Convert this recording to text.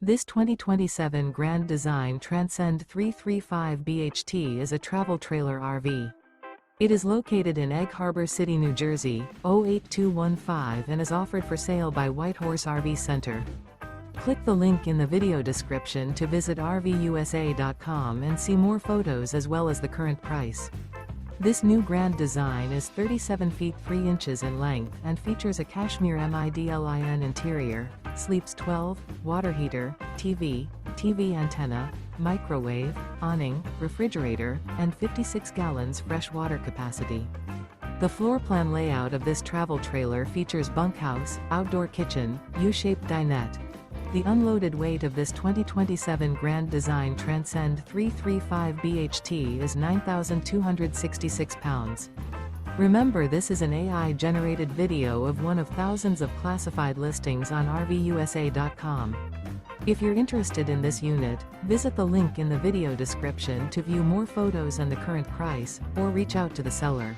This 2027 Grand Design Transcend 335 BHT is a travel trailer RV. It is located in Egg Harbor City, New Jersey, 08215 and is offered for sale by Whitehorse RV Center. Click the link in the video description to visit RVUSA.com and see more photos as well as the current price. This new Grand Design is 37 feet 3 inches in length and features a CASHMERE MIDLIN interior, sleeps 12, water heater, TV antenna, microwave, awning, refrigerator, and 56 gallons fresh water capacity. The floor plan layout of this travel trailer features bunkhouse, outdoor kitchen, U-shaped dinette. The unloaded weight of this 2027 Grand Design Transcend 335 BHT is 9,266 pounds. Remember, this is an AI-generated video of one of thousands of classified listings on RVUSA.com. If you're interested in this unit, visit the link in the video description to view more photos and the current price, or reach out to the seller.